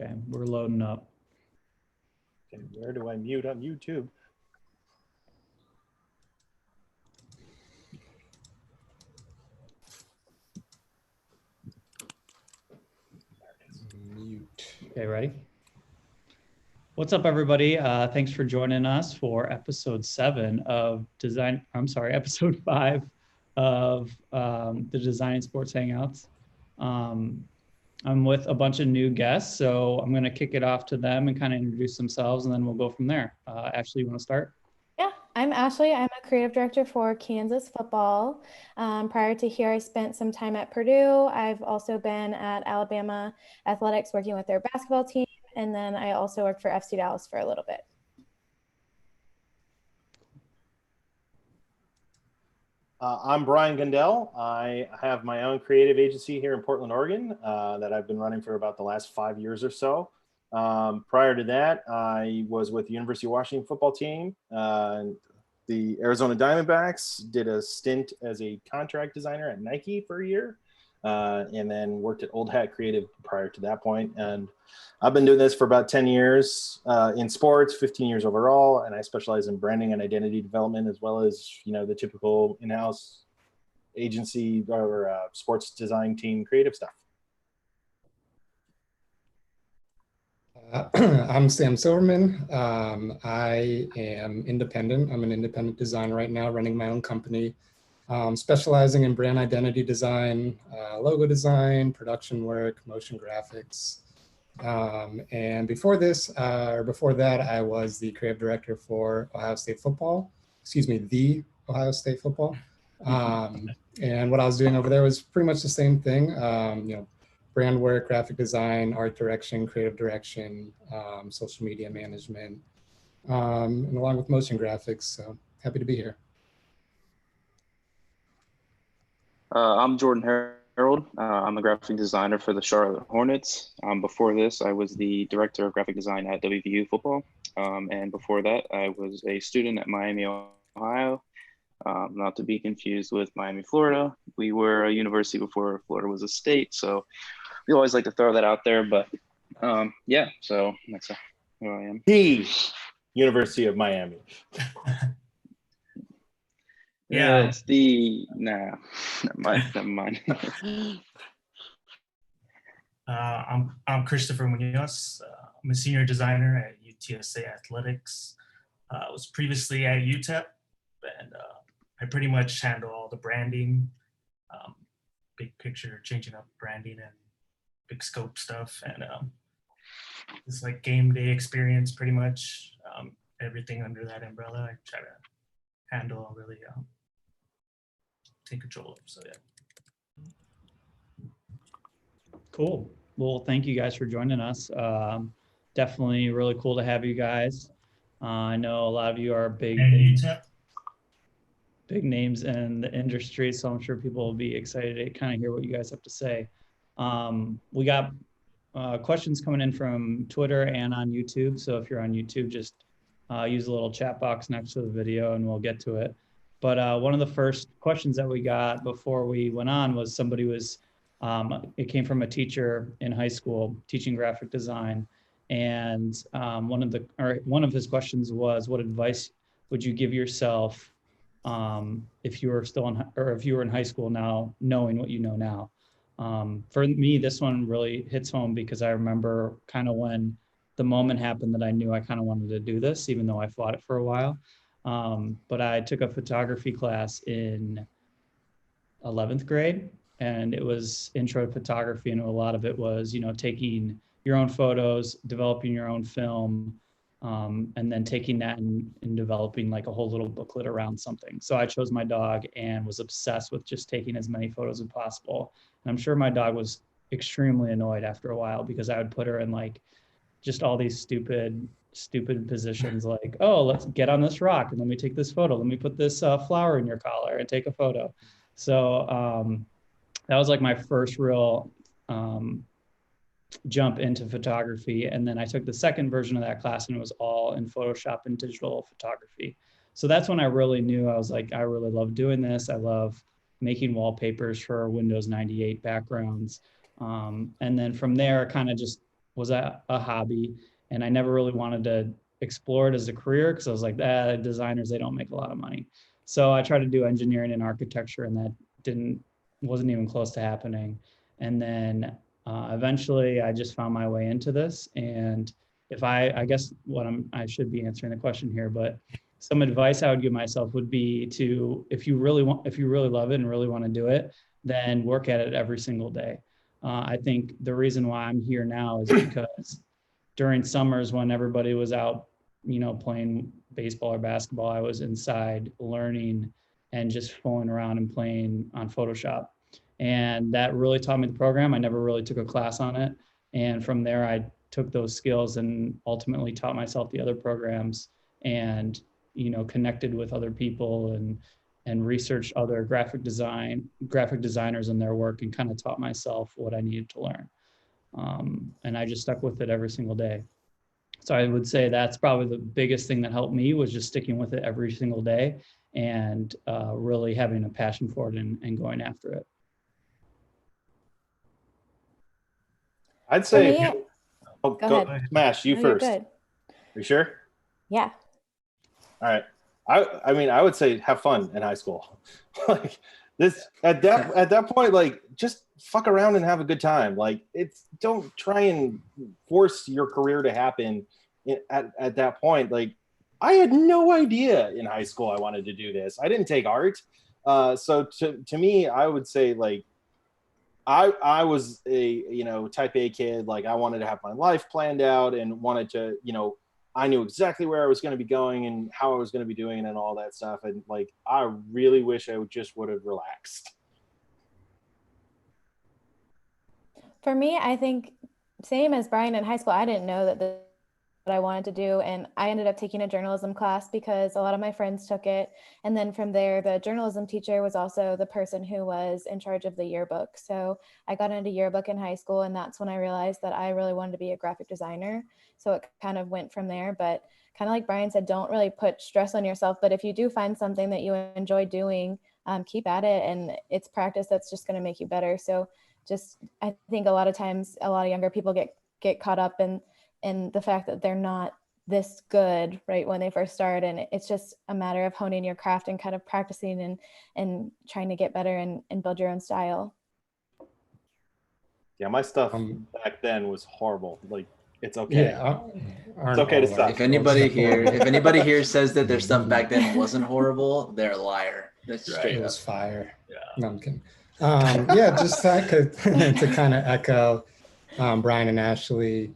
Okay, we're loading up. Okay, where do I mute on YouTube? Mute. Okay, ready? What's up, everybody? Thanks for joining us for episode 5 of the Designing Sports Hangouts. I'm with a bunch of new guests, so I'm going to kick it off to them and kind of introduce themselves, and then we'll go from there. Ashley, you want to start? Yeah, I'm Ashley. I'm a creative director for Kansas football. Prior to here, I spent some time at Purdue. I've also been at Alabama Athletics working with their basketball team, and then I also worked for FC Dallas for a little bit. I'm Brian Gundell. I have my own creative agency here in Portland, Oregon, that I've been running for about the last 5 years or so. Prior to that, I was with the University of Washington football team, the Arizona Diamondbacks, did a stint as a contract designer at Nike for a year, and then worked at Old Hat Creative prior to that point. And I've been doing this for about 10 years in sports, 15 years overall, and I specialize in branding and identity development, as well as, the typical in-house agency or sports design team creative stuff. I'm Sam Silverman. I am independent. I'm an independent designer right now, running my own company, specializing in brand identity design, logo design, production work, motion graphics. And before that, I was the creative director for the Ohio State football. And what I was doing over there was pretty much the same thing. Brand work, graphic design, art direction, creative direction, social media management, and along with motion graphics. So happy to be here. I'm Jordan Herald. I'm a graphic designer for the Charlotte Hornets. Before this, I was the director of graphic design at WVU football. And before that, I was a student at Miami, Ohio. Not to be confused with Miami, Florida. We were a university before Florida was a state. So we always like to throw that out there, but yeah, so that's who I am. The University of Miami. Yeah, it's the, never mind. I'm Christopher Munoz. I'm a senior designer at UTSA Athletics. I was previously at UTEP, and I pretty much handle all the branding, big picture, changing up branding and big scope stuff, and it's like game day experience, pretty much everything under that umbrella. I try to handle, really take control of. So yeah. Cool. Well, thank you guys for joining us. Definitely really cool to have you guys. I know a lot of you are big names in the industry, so I'm sure people will be excited to kind of hear what you guys have to say. We got questions coming in from Twitter and on YouTube. So if you're on YouTube, just use the little chat box next to the video and we'll get to it. But one of the first questions that we got before we went on was it came from a teacher in high school teaching graphic design. And one of his questions was, what advice would you give yourself if you were if you were in high school now, knowing what you know now? For me, this one really hits home because I remember kind of when the moment happened that I knew I kind of wanted to do this, even though I fought it for a while. But I took a photography class in 11th grade, and it was intro to photography. And a lot of it was, taking your own photos, developing your own film, and then taking that and developing like a whole little booklet around something. So I chose my dog and was obsessed with just taking as many photos as possible. And I'm sure my dog was extremely annoyed after a while because I would put her in like just all these stupid positions, like, oh, let's get on this rock and let me take this photo. Let me put this flower in your collar and take a photo. So that was like my first real jump into photography. And then I took the second version of that class and it was all in Photoshop and digital photography. So that's when I really knew, I was like, I really love doing this. I love making wallpapers for Windows 98 backgrounds. And then from there, kind of just was a hobby, and I never really wanted to explore it as a career because I was like, designers, they don't make a lot of money. So I tried to do engineering and architecture, and that wasn't even close to happening. And then eventually I just found my way into this. And if I guess I should be answering the question here, but some advice I would give myself would be to, if you really love it and really want to do it, then work at it every single day. I think the reason why I'm here now is because during summers when everybody was out, playing baseball or basketball, I was inside learning and just fooling around and playing on Photoshop. And that really taught me the program. I never really took a class on it. And from there, I took those skills and ultimately taught myself the other programs, and, connected with other people and researched other graphic designers and their work, and kind of taught myself what I needed to learn. And I just stuck with it every single day. So I would say that's probably the biggest thing that helped me, was just sticking with it every single day and really having a passion for it and going after it. I'd say, go ahead. Smash, you first. Good. Are you sure? Yeah. All right. I would say have fun in high school. Like this at that point, like just fuck around and have a good time. Like don't try and force your career to happen at that point. Like I had no idea in high school I wanted to do this. I didn't take art. So to me, I would say like I was a type A kid. Like I wanted to have my life planned out and wanted to, I knew exactly where I was going to be going and how I was going to be doing it and all that stuff. And like, I really wish I would have relaxed. For me, I think same as Brian in high school, I didn't know that what I wanted to do. And I ended up taking a journalism class because a lot of my friends took it. And then from there, the journalism teacher was also the person who was in charge of the yearbook. So I got into yearbook in high school, and that's when I realized that I really wanted to be a graphic designer. So it kind of went from there. But kind of like Brian said, don't really put stress on yourself. But if you do find something that you enjoy doing, keep at it. And it's practice that's just going to make you better. So I think a lot of times, a lot of younger people get caught up in the fact that they're not this good right when they first start. And it's just a matter of honing your craft and kind of practicing and trying to get better and build your own style. Yeah, my stuff back then was horrible. Like, it's okay. Yeah, it's okay to stop. If anybody here says that their stuff back then wasn't horrible, they're a liar. That's right. straight It up. was fire. Yeah. No, I'm kidding. Yeah, just that to kind of echo Brian and Ashley,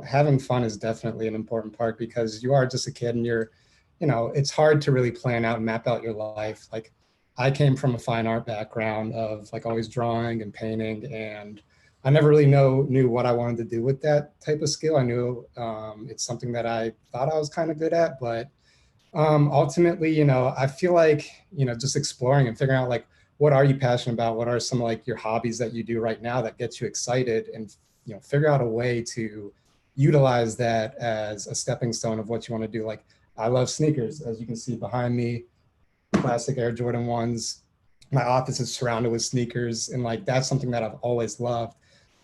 having fun is definitely an important part, because you are just a kid and you're, it's hard to really plan out and map out your life. Like I came from a fine art background of like always drawing and painting, and I never really knew what I wanted to do with that type of skill. I knew it's something that I thought I was kind of good at, but ultimately, I feel like, just exploring and figuring out like, what are you passionate about? What are some like your hobbies that you do right now that gets you excited, and figure out a way to utilize that as a stepping stone of what you want to do. Like I love sneakers, as you can see behind me, classic Air Jordan 1s. My office is surrounded with sneakers, and like that's something that I've always loved.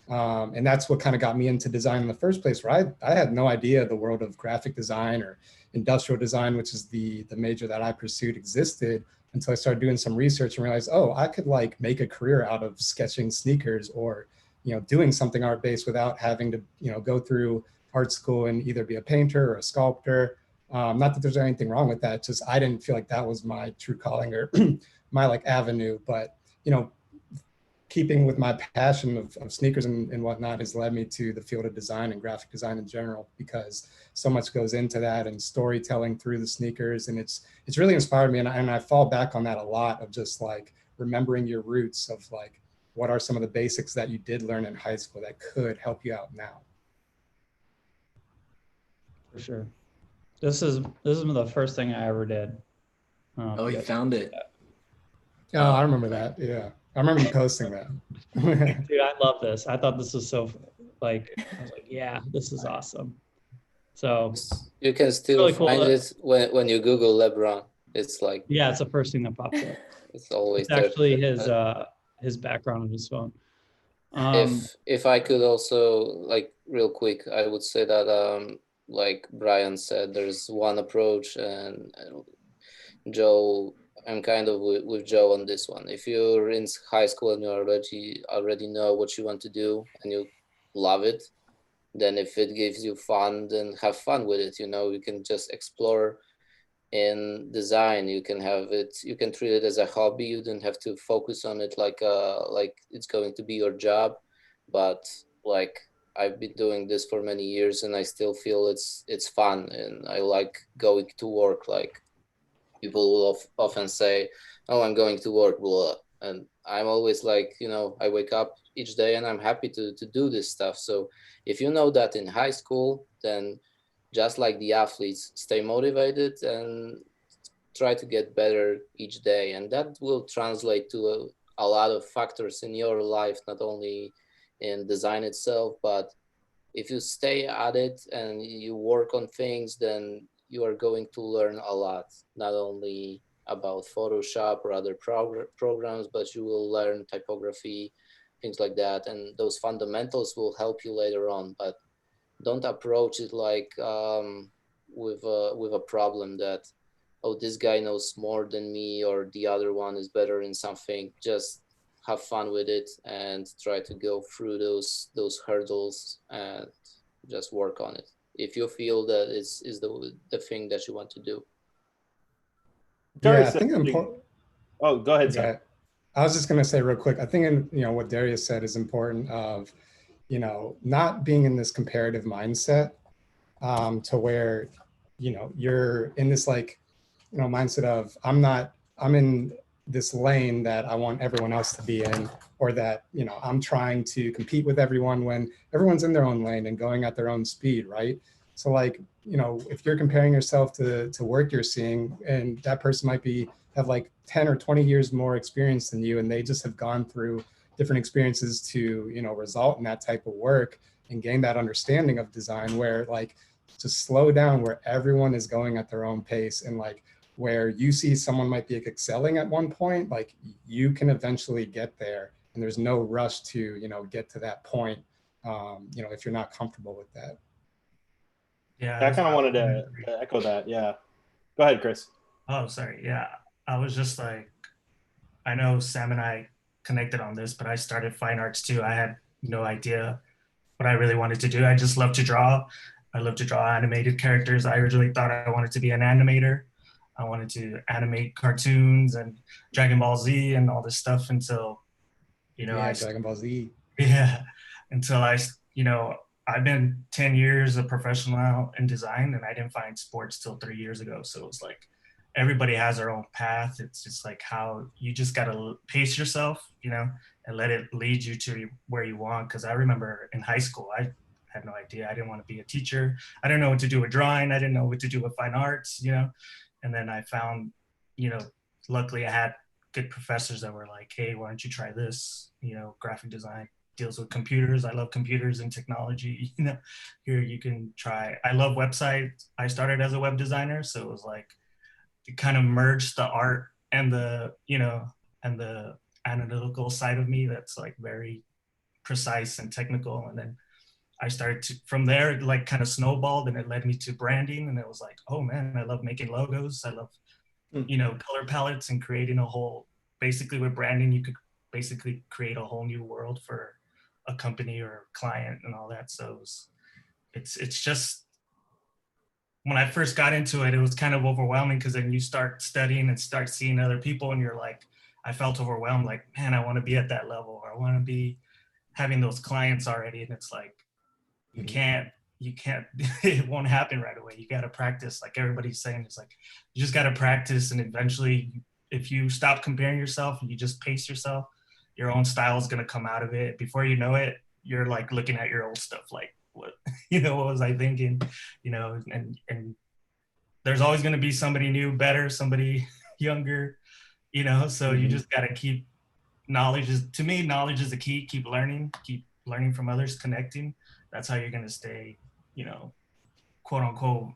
And that's what kind of got me into design in the first place, where I had no idea the world of graphic design or industrial design, which is the major that I pursued, existed, until I started doing some research and realized, oh, I could like make a career out of sketching sneakers, or doing something art-based without having to go through art school and either be a painter or a sculptor. Not that there's anything wrong with that, just I didn't feel like that was my true calling or my like avenue. But keeping with my passion of sneakers and whatnot has led me to the field of design and graphic design in general, because so much goes into that, and storytelling through the sneakers. And it's really inspired me. And I fall back on that a lot, of just like remembering your roots of like, what are some of the basics that you did learn in high school that could help you out now? For sure. This is the first thing I ever did. Oh, you found it. Oh, I remember that. Yeah. I remember you posting that. Dude, I love this. I thought this was so I was like, yeah, this is awesome. So you can still really cool find it when you Google LeBron. It's like, yeah, it's the first thing that pops up. It's always it's actually his background on his phone. If I could also, like, real quick, I would say that like Brian said, there's one approach, and Joe, I'm kind of with Joe on this one. If you're in high school and you already know what you want to do and you love it, then if it gives you fun, then have fun with it. You can just explore in design. You can treat it as a hobby. You don't have to focus on it like it's going to be your job. But like, I've been doing this for many years and I still feel it's fun, and I like going to work. Like, people will often say, "Oh, I'm going to work," blah. And I'm always like, I wake up each day and I'm happy to do this stuff. So if you know that in high school, then just like the athletes, stay motivated and try to get better each day. And that will translate to a lot of factors in your life, not only in design itself, but if you stay at it and you work on things, then you are going to learn a lot, not only about Photoshop or other programs, but you will learn typography, things like that. And those fundamentals will help you later on. But don't approach it like with a problem that, oh, this guy knows more than me, or the other one is better in something. Just have fun with it and try to go through those hurdles and just work on it if you feel that is the thing that you want to do. Yeah, I think important. Oh, go ahead, Sam. I was just going to say real quick, I think what Darius said is important of, not being in this comparative mindset to where, you're in this mindset of I'm in this lane that I want everyone else to be in, or that, I'm trying to compete with everyone when everyone's in their own lane and going at their own speed, right? So if you're comparing yourself to work you're seeing, and that person might have 10 or 20 years more experience than you, and they just have gone through different experiences to, result in that type of work and gain that understanding of design, where just slow down, where everyone is going at their own pace, and where you see someone might be excelling at one point, you can eventually get there, and there's no rush to, get to that point, if you're not comfortable with that. Yeah, I kind of wanted to echo that. Yeah. Go ahead, Chris. Oh, sorry. Yeah. I was just like, I know Sam and I connected on this, but I started fine arts too. I had no idea what I really wanted to do. I just love to draw. I love to draw animated characters. I originally thought I wanted to be an animator. I wanted to animate cartoons and Dragon Ball Z and all this stuff until, Dragon Ball Z. Yeah. Until I've been 10 years a professional now in design, and I didn't find sports till 3 years ago. So it was like, everybody has their own path. It's just like how you just got to pace yourself, and let it lead you to where you want. Cause I remember in high school, I had no idea. I didn't want to be a teacher. I didn't know what to do with drawing. I didn't know what to do with fine arts, and then I found, luckily I had good professors that were like, hey, why don't you try this? Graphic design deals with computers. I love computers and technology. Here you can try. I love websites. I started as a web designer, so it was like it kind of merged the art and the and the analytical side of me that's like very precise and technical. And then I started to, from there, it kind of snowballed, and it led me to branding. And it was like, oh man, I love making logos. I love color palettes and creating a whole. Basically, with branding, you could basically create a whole new world for a company or a client and all that. So it's just, when I first got into it, it was kind of overwhelming, because then you start studying and start seeing other people, and you're like, I felt overwhelmed, like, man, I want to be at that level, or I want to be having those clients already. And it's like, you can't, it won't happen right away. You got to practice. Like everybody's saying, it's like, you just got to practice. And eventually, if you stop comparing yourself and you just pace yourself, your own style is going to come out of it. Before you know it, you're like looking at your old stuff, like, what was I thinking, and there's always going to be somebody new, better, somebody younger, so you just got to keep, knowledge is the key. Keep learning from others, connecting. That's how you're going to stay, quote unquote,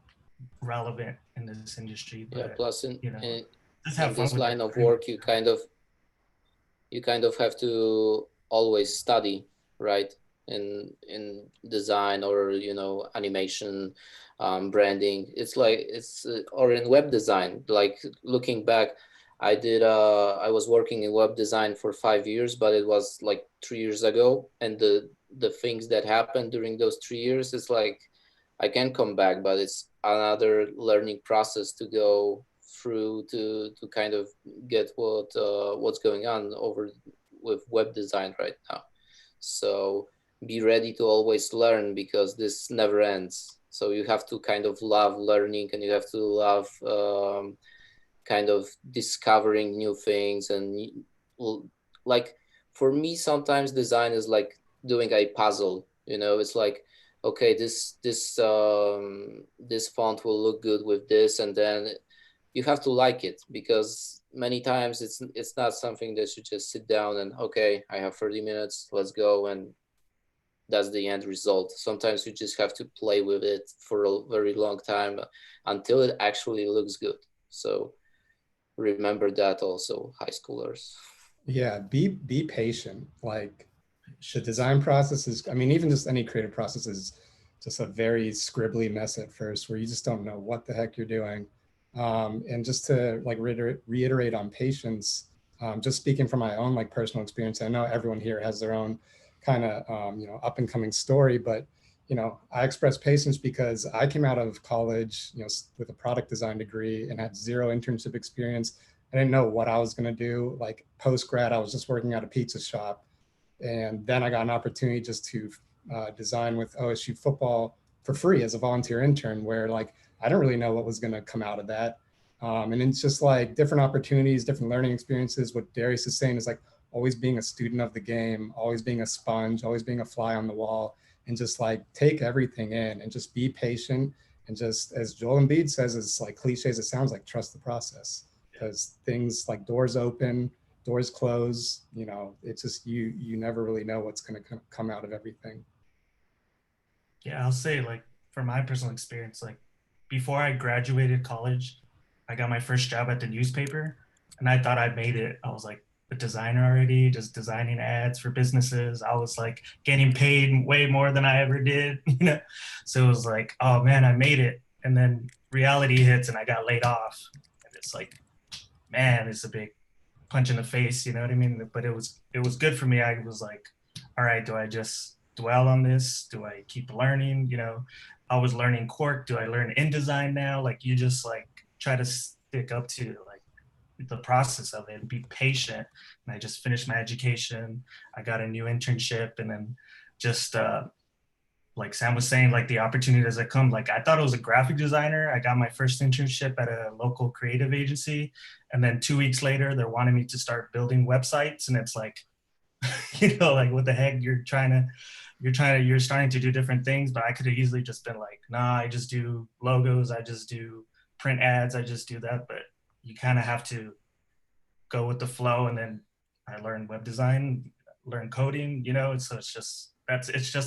relevant in this industry. But, plus in have this line of work, you kind of have to always study. right? In design or, you know, animation, branding. It's like or in web design. Like looking back, I was working in web design for 5 years, but it was like 3 years ago, and the things that happened during those 3 years, it's like I can come back, but it's another learning process to go through to kind of get what's going on over with web design right now. So be ready to always learn, because this never ends. So you have to kind of love learning, and you have to love kind of discovering new things. And like for me, sometimes design is like doing a puzzle. You know, it's like, okay, this font will look good with this, and then you have to like it, because many times it's not something that you just sit down and, okay, I have 30 minutes, let's go, and that's the end result. Sometimes you just have to play with it for a very long time until it actually looks good. So remember that also, high schoolers. Yeah, be patient. Like the design process is, I mean, even just any creative process is just a very scribbly mess at first, where you just don't know what the heck you're doing. And just to like reiterate on patience, just speaking from my own like personal experience, I know everyone here has their own kind of you know, up and coming story, but you know, I express patience because I came out of college, you know, with a product design degree and had zero internship experience. I didn't know what I was going to do. Like post grad, I was just working at a pizza shop, and then I got an opportunity just to design with OSU football for free as a volunteer intern, where like I don't really know what was going to come out of that. And it's just like different opportunities, different learning experiences. What Darius is saying is like always being a student of the game, always being a sponge, always being a fly on the wall, and just like take everything in and just be patient. And just, as Joel Embiid says, as like cliche as it sounds, like trust the process, because things like doors open, doors close, you know, it's just, you never really know what's going to come out of everything. Yeah, I'll say, like, from my personal experience, like before I graduated college, I got my first job at the newspaper, and I thought I made it. I was like a designer already, just designing ads for businesses. I was like getting paid way more than I ever did, you know? So it was like, oh man, I made it. And then reality hits and I got laid off. And it's like, man, it's a big punch in the face, you know what I mean? But it was good for me. I was like, all right, do I just dwell on this? Do I keep learning? You know, I was learning Quark. Do I learn InDesign now? Like, you just like try to stick up to like the process of it and be patient. And I just finished my education. I got a new internship, and then just like Sam was saying, like the opportunities that come, like I thought I was a graphic designer. I got my first internship at a local creative agency. And then 2 weeks later, they're wanting me to start building websites. And it's like, you know, like what the heck, you're starting to do different things, but I could have easily just been like, nah, I just do logos. I just do print ads. I just do that. But you kind of have to go with the flow. And then I learned web design, learned coding, you know, so it's just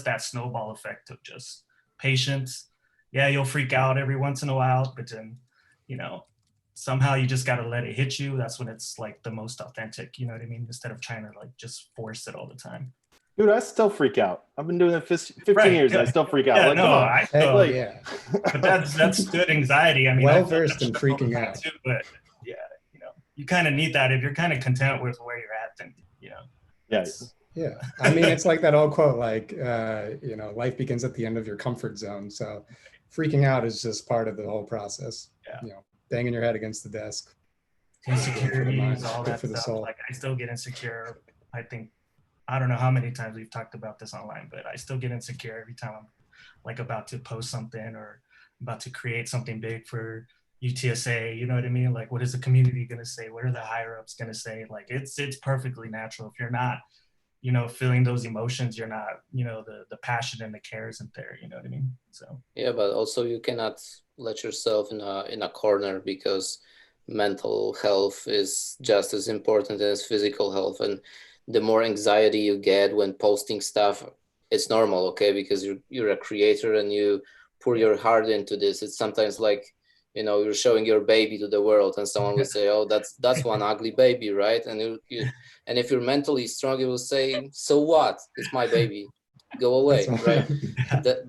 that snowball effect of just patience. Yeah, you'll freak out every once in a while, but then, you know, somehow you just got to let it hit you. That's when it's like the most authentic, you know what I mean? Instead of trying to like just force it all the time. Dude, I still freak out. I've been doing it 15 years, and I still freak out. Yeah, like, no, come on. I still, like, yeah. But that's good anxiety. I mean, well versed in freaking out too, but yeah, you know, you kind of need that if you're kind of content with where you're at, then, you know. Yeah, I mean, it's like that old quote, like, you know, life begins at the end of your comfort zone. So freaking out is just part of the whole process. Yeah. You know, banging your head against the desk. Insecurities, all good that for the stuff. soul. Like, I still get insecure. I don't know how many times we've talked about this online, but I still get insecure every time I'm like about to post something or about to create something big for UTSA. You know what I mean? Like, what is the community going to say? What are the higher ups going to say? Like, it's perfectly natural. If you're not, you know, feeling those emotions, you're not, you know, the passion and the care isn't there. You know what I mean? So yeah, but also you cannot let yourself in a corner, because mental health is just as important as physical health. And the more anxiety you get when posting stuff, it's normal, okay? Because you're a creator and you pour your heart into this. It's sometimes like you know, you're showing your baby to the world, and someone will say, oh, that's one ugly baby, right? And and if you're mentally strong, you will say, so what? It's my baby, go away, right?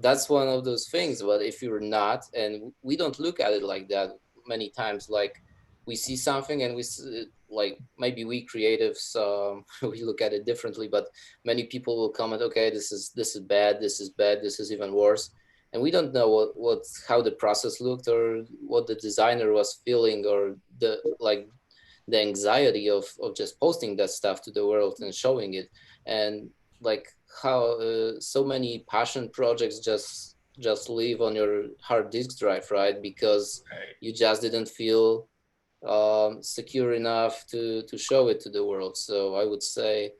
That's one of those things. But if you're not, and we don't look at it like that many times, like we see something and like maybe we creatives we look at it differently, but many people will comment, okay, this is bad, this is bad, this is even worse, and we don't know how the process looked, or what the designer was feeling, or the anxiety of just posting that stuff to the world and showing it, and like how so many passion projects just live on your hard disk drive, right? Because you just didn't feel secure enough to show it to the world. So I would say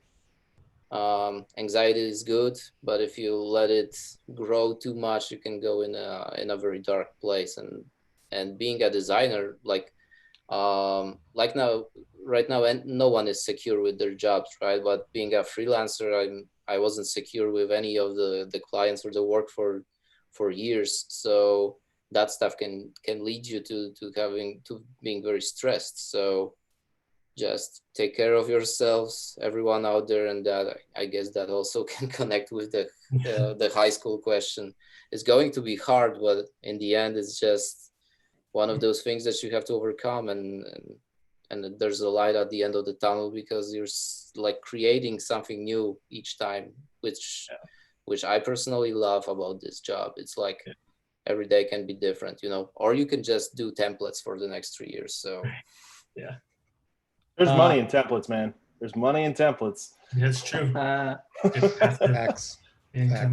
anxiety is good, but if you let it grow too much, you can go in a very dark place. And being a designer, like now, right now, and no one is secure with their jobs, right? But being a freelancer, I wasn't secure with any of the clients or the work for years. So that stuff can lead you to being very stressed. So just take care of yourselves, everyone out there, and that, I guess that also can connect with the high school question. It's going to be hard, but in the end, it's just one of those things that you have to overcome, and there's a light at the end of the tunnel, because you're like creating something new each time, which I personally love about this job. It's like every day can be different, you know, or you can just do templates for the next 3 years. So yeah, there's money in templates, man. There's money in templates. that's true. Facts. Yeah.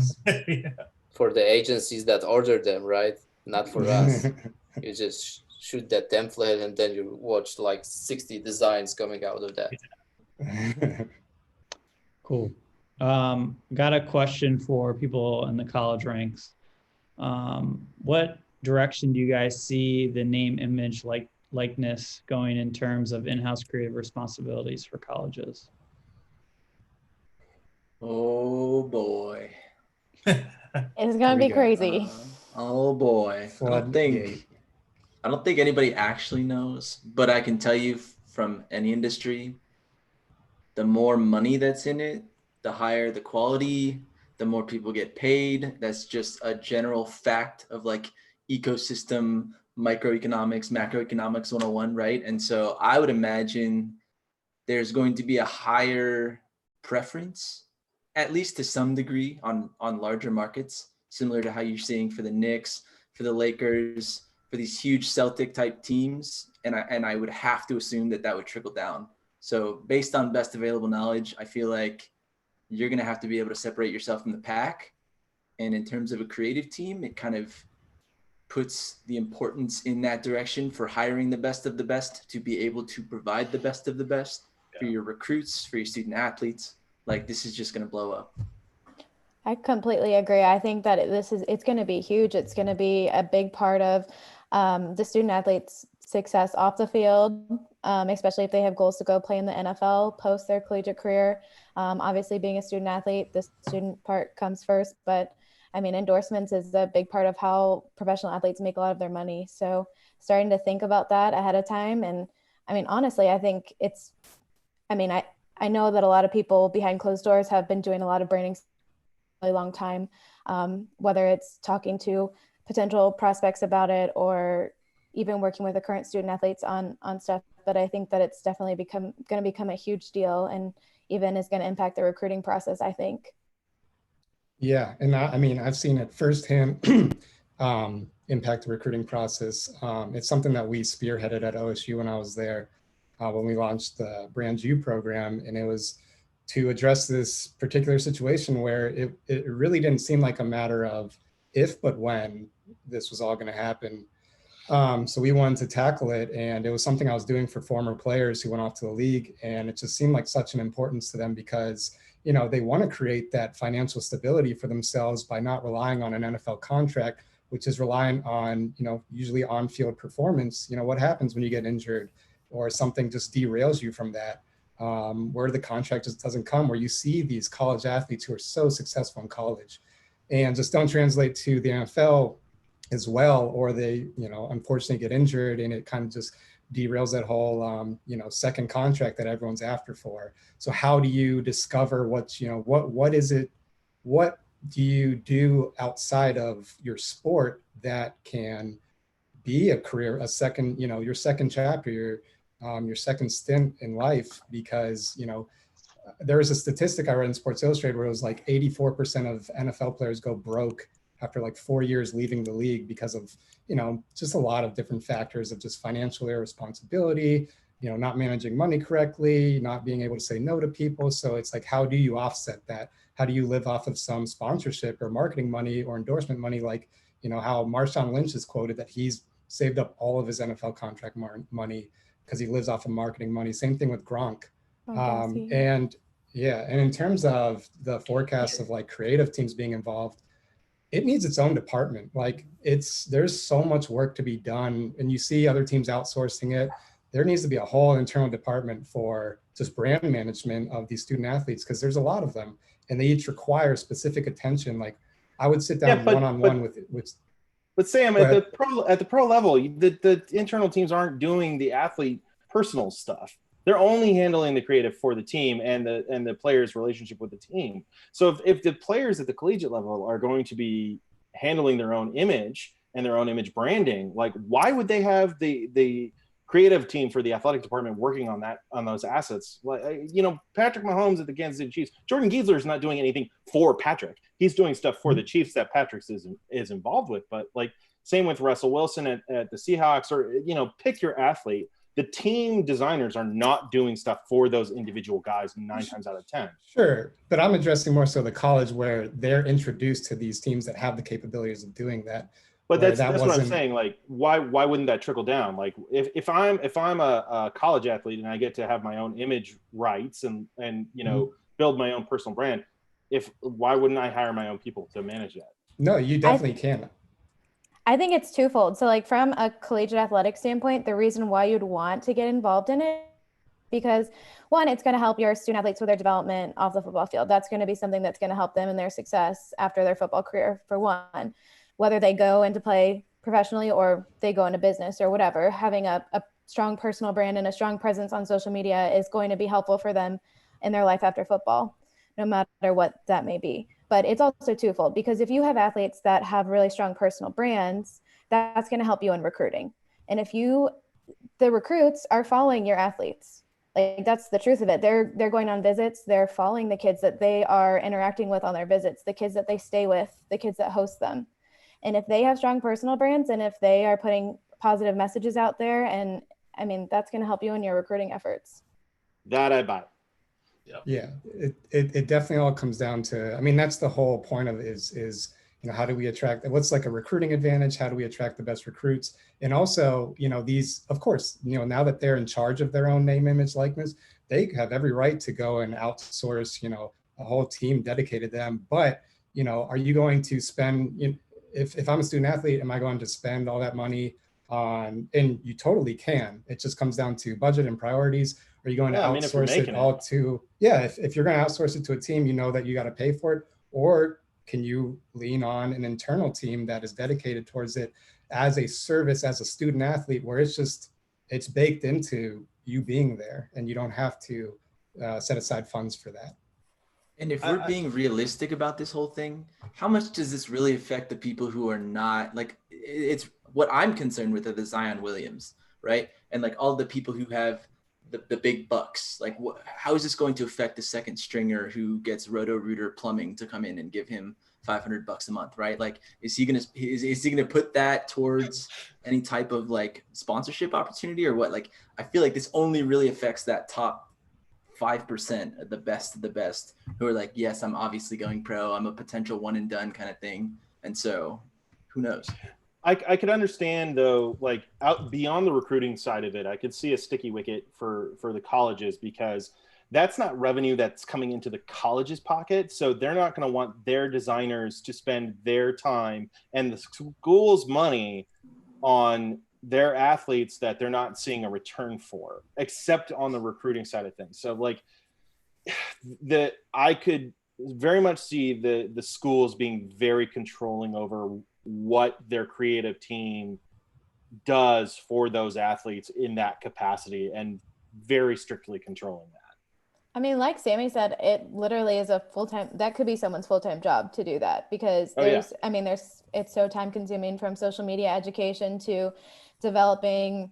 For the agencies that order them, right? Not for us. You just shoot that template and then you watch like 60 designs coming out of that. Cool. Got a question for people in the college ranks. What direction do you guys see the name, image, likeness going in terms of in-house creative responsibilities for colleges? Oh boy. It's gonna be crazy. Oh boy. I don't think anybody actually knows, but I can tell you from any industry, the more money that's in it, the higher the quality, the more people get paid. That's just a general fact of like ecosystem, microeconomics, macroeconomics 101, right? And so I would imagine there's going to be a higher preference, at least to some degree, on larger markets, similar to how you're seeing for the Knicks, for the Lakers, for these huge Celtic type teams. And I would have to assume that would trickle down. So based on best available knowledge, I feel like you're going to have to be able to separate yourself from the pack. And in terms of a creative team, it kind of puts the importance in that direction for hiring the best of the best to be able to provide the best of the best for your recruits, for your student athletes. Like, this is just going to blow up. I completely agree. I think that it's going to be huge. It's going to be a big part of the student athletes' success off the field, especially if they have goals to go play in the NFL post their collegiate career. Obviously, being a student athlete, the student part comes first, but I mean, endorsements is a big part of how professional athletes make a lot of their money. So starting to think about that ahead of time. And I mean, honestly, I think I know that a lot of people behind closed doors have been doing a lot of branding for a really long time, whether it's talking to potential prospects about it or even working with the current student athletes on stuff. But I think that it's definitely going to become a huge deal, and even is going to impact the recruiting process, I think. Yeah, and I mean, I've seen it firsthand impact the recruiting process. It's something that we spearheaded at OSU when I was there, when we launched the Brand U program, and it was to address this particular situation where it really didn't seem like a matter of if, but when this was all going to happen. So we wanted to tackle it, and it was something I was doing for former players who went off to the league, and it just seemed like such an importance to them because, you know, they want to create that financial stability for themselves by not relying on an NFL contract, which is reliant on, you know, usually on-field performance. You know, what happens when you get injured or something just derails you from that, where the contract just doesn't come, where you see these college athletes who are so successful in college and just don't translate to the NFL as well, or they, unfortunately get injured, and it kind of just derails that whole, second contract that everyone's after for. So how do you discover what is it, what do you do outside of your sport that can be a career, a second, your second chapter, your second stint in life? Because, there was a statistic I read in Sports Illustrated where it was like 84% of NFL players go broke after like 4 years leaving the league because of, just a lot of different factors of just financial irresponsibility, not managing money correctly, not being able to say no to people. So it's like, how do you offset that? How do you live off of some sponsorship or marketing money or endorsement money? Like, how Marshawn Lynch is quoted that he's saved up all of his NFL contract money because he lives off of marketing money. Same thing with Gronk. And in terms of the forecasts of like creative teams being involved, it needs its own department. Like there's so much work to be done, and you see other teams outsourcing it. There needs to be a whole internal department for just brand management of these student athletes, because there's a lot of them and they each require specific attention. Like I would sit down one-on-one with. But Sam, at the pro level, the internal teams aren't doing the athlete personal stuff. They're only handling the creative for the team and the player's relationship with the team. So if the players at the collegiate level are going to be handling their own image and their own image branding, like why would they have the creative team for the athletic department working on those assets? Like, Patrick Mahomes at the Kansas City Chiefs, Jordan Giesler is not doing anything for Patrick. He's doing stuff for the Chiefs that Patrick is involved with. But like same with Russell Wilson at the Seahawks, or pick your athlete. The team designers are not doing stuff for those individual guys 9 times out of 10. Sure, but I'm addressing more so the college where they're introduced to these teams that have the capabilities of doing that. But that's what I'm saying. Like, why wouldn't that trickle down? Like, if I'm a college athlete and I get to have my own image rights and build my own personal brand, why wouldn't I hire my own people to manage that? No, you definitely can. I think it's twofold. So like from a collegiate athletic standpoint, the reason why you'd want to get involved in it, because one, it's going to help your student athletes with their development off the football field. That's going to be something that's going to help them in their success after their football career, for one, whether they go into play professionally or they go into business or whatever. Having a strong personal brand and a strong presence on social media is going to be helpful for them in their life after football, no matter what that may be. But it's also twofold, because if you have athletes that have really strong personal brands, that's going to help you in recruiting. And if the recruits are following your athletes, like that's the truth of it. They're going on visits. They're following the kids that they are interacting with on their visits, the kids that they stay with, the kids that host them. And if they have strong personal brands and if they are putting positive messages out there, and I mean, that's going to help you in your recruiting efforts. That I buy. Yeah, it definitely all comes down to, I mean, that's the whole point of it is how do we attract, what's like a recruiting advantage? How do we attract the best recruits? And also, these, of course, now that they're in charge of their own name, image, likeness, they have every right to go and outsource, a whole team dedicated to them. But, are you going to spend, if I'm a student athlete, am I going to spend all that money on, and you totally can, it just comes down to budget and priorities. Are you going to outsource it all to, if you're going to outsource it to a team, that you got to pay for it, or can you lean on an internal team that is dedicated towards it as a service, as a student athlete, where it's baked into you being there and you don't have to set aside funds for that. And if we're being realistic about this whole thing, how much does this really affect the people who are not, like, it's what I'm concerned with are the Zion Williams, right? And like all the people who have the big bucks, like how is this going to affect the second stringer who gets Roto-Rooter Plumbing to come in and give him $500 a month, right? Like, is he gonna put that towards any type of like sponsorship opportunity or what? Like, I feel like this only really affects that top 5%, the best of the best, who are like, yes, I'm obviously going pro, I'm a potential one and done kind of thing, and so who knows? I could understand though, like out beyond the recruiting side of it, I could see a sticky wicket for the colleges, because that's not revenue that's coming into the college's pocket. So they're not going to want their designers to spend their time and the school's money on their athletes that they're not seeing a return for, except on the recruiting side of things. So like I could very much see the schools being very controlling over what their creative team does for those athletes in that capacity and very strictly controlling that. I mean, like Sammy said, it literally is a full-time, that could be someone's full-time job to do that, because it's so time consuming, from social media education to developing,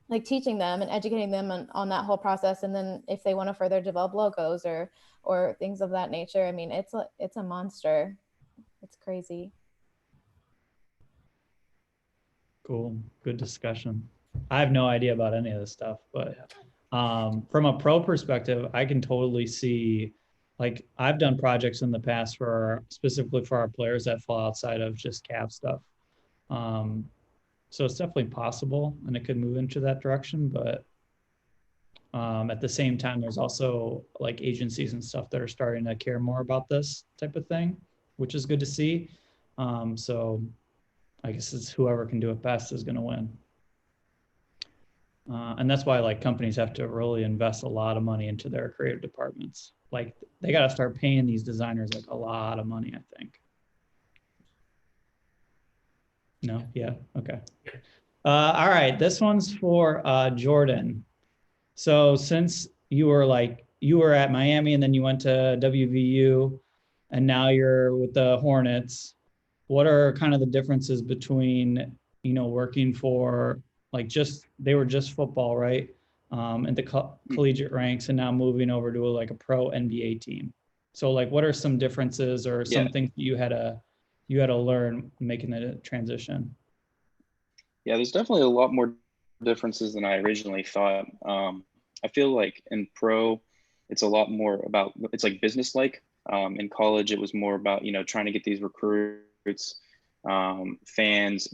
like teaching them and educating them on that whole process. And then if they want to further develop logos or things of that nature, I mean, it's a monster. It's crazy. Cool. Good discussion. I have no idea about any of this stuff, but from a pro perspective, I can totally see, like, I've done projects in the past specifically for our players that fall outside of just cap stuff. So it's definitely possible, and it could move into that direction, but at the same time, there's also like agencies and stuff that are starting to care more about this type of thing, which is good to see. So I guess it's whoever can do it best is going to win. And that's why like companies have to really invest a lot of money into their creative departments. Like they got to start paying these designers like a lot of money, I think. No? Yeah. Okay. All right. This one's for Jordan. So since you were at Miami and then you went to WVU and now you're with the Hornets, what are kind of the differences between, working for they were just football, right? And the collegiate ranks, and now moving over to a pro NBA team. So like, what are some differences or some things that you had to learn making the transition? Yeah, there's definitely a lot more differences than I originally thought. I feel like in pro, it's a lot more about, it's like business-like. In college, it was more about, trying to get these recruits, fans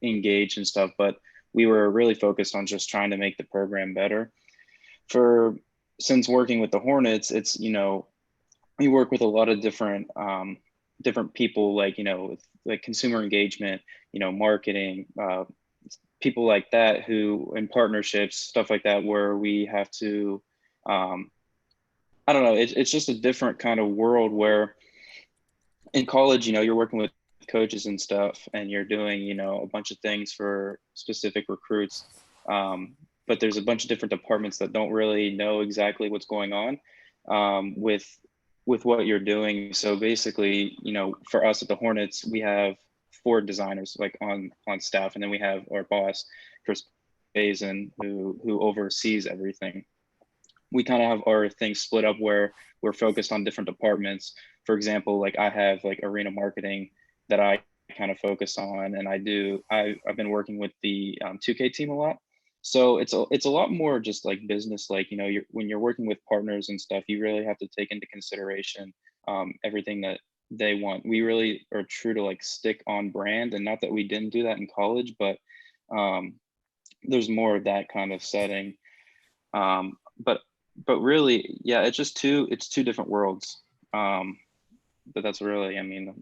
engaged and stuff. But we were really focused on just trying to make the program better. Since working with the Hornets, it's, we work with a lot of different people, like consumer engagement, marketing, people like that who in partnerships, stuff like that, where we have to, I don't know, it's just a different kind of world where in college, you're working with coaches and stuff and you're doing, a bunch of things for specific recruits. But there's a bunch of different departments that don't really know exactly what's going on with what you're doing. So basically, for us at the Hornets, we have 4 designers on staff, and then we have our boss, Chris Bazin, who oversees everything. We kind of have our things split up where we're focused on different departments. For example, I have arena marketing that I kind of focus on, and I've been working with the 2K team a lot. So it's a lot more just business, when you're working with partners and stuff, you really have to take into consideration everything that they want. We really are true to stick on brand, and not that we didn't do that in college, but there's more of that kind of setting. But really, yeah, it's two different worlds. But that's really,